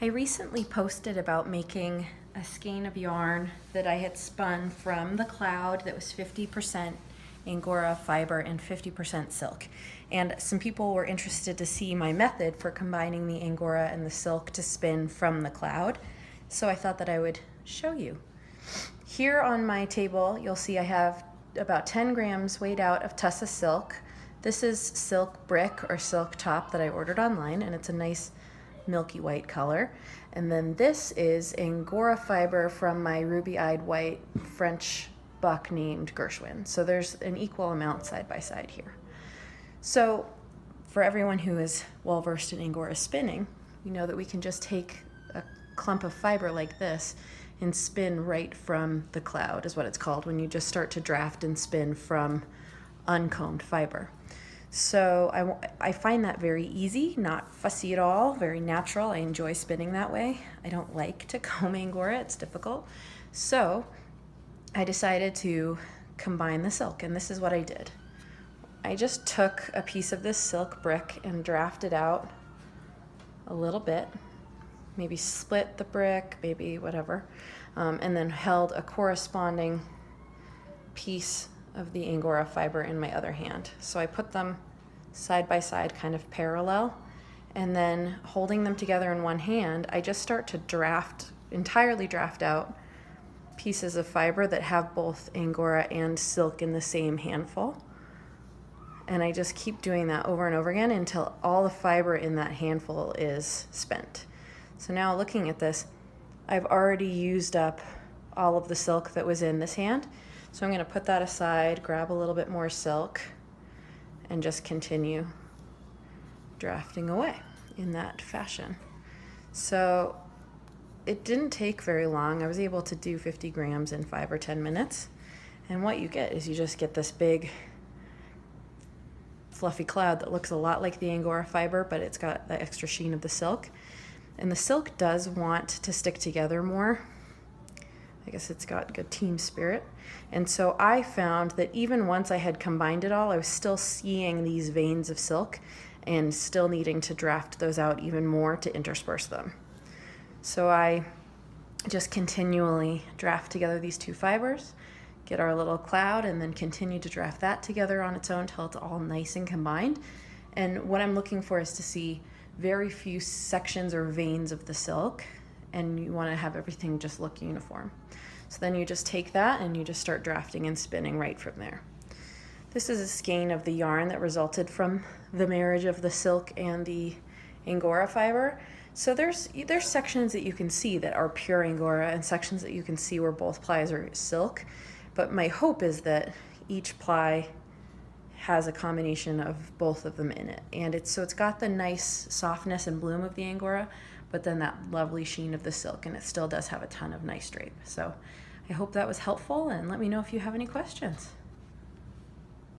I recently posted about making a skein of yarn that I had spun from the cloud that was 50% angora fiber and 50% silk. And some people were interested to see my method for combining the angora and the silk to spin from the cloud. So I thought that I would show you. Here on my table, you'll see I have about 10 grams weighed out of Tussa silk. This is silk brick or silk top that I ordered online, and it's a nice milky white color. And then this is angora fiber from my ruby-eyed white French buck named Gershwin. So there's an equal amount side by side here. So for everyone who is well versed in angora spinning, you know that we can just take a clump of fiber like this and spin right from the cloud, is what it's called, when you just start to draft and spin from uncombed fiber. So I find that very easy, not fussy at all, very natural. I enjoy spinning that way. I don't like to comb angora, it's difficult. So I decided to combine the silk, and this is what I did. I just took a piece of this silk brick and drafted out a little bit, maybe split the brick, maybe whatever, and then held a corresponding piece of the angora fiber in my other hand. So I put them side by side, kind of parallel, and then holding them together in one hand, I just start to entirely draft out pieces of fiber that have both angora and silk in the same handful. And I just keep doing that over and over again until all the fiber in that handful is spent. So now looking at this, I've already used up all of the silk that was in this hand. So I'm going to put that aside, grab a little bit more silk, and just continue drafting away in that fashion. So it didn't take very long. I was able to do 50 grams in 5 or 10 minutes. And what you get is you just get this big fluffy cloud that looks a lot like the angora fiber, but it's got the extra sheen of the silk. And the silk does want to stick together more. I guess it's got good team spirit. And so I found that even once I had combined it all, I was still seeing these veins of silk and still needing to draft those out even more to intersperse them. So I just continually draft together these two fibers, get our little cloud, and then continue to draft that together on its own till it's all nice and combined. And what I'm looking for is to see very few sections or veins of the silk, and you want to have everything just look uniform. So then you just take that and you just start drafting and spinning right from there. This is a skein of the yarn that resulted from the marriage of the silk and the angora fiber. So there's sections that you can see that are pure angora and sections that you can see where both plies are silk. But my hope is that each ply has a combination of both of them in it. And it's got the nice softness and bloom of the angora, but then that lovely sheen of the silk, and it still does have a ton of nice drape. So I hope that was helpful, and let me know if you have any questions.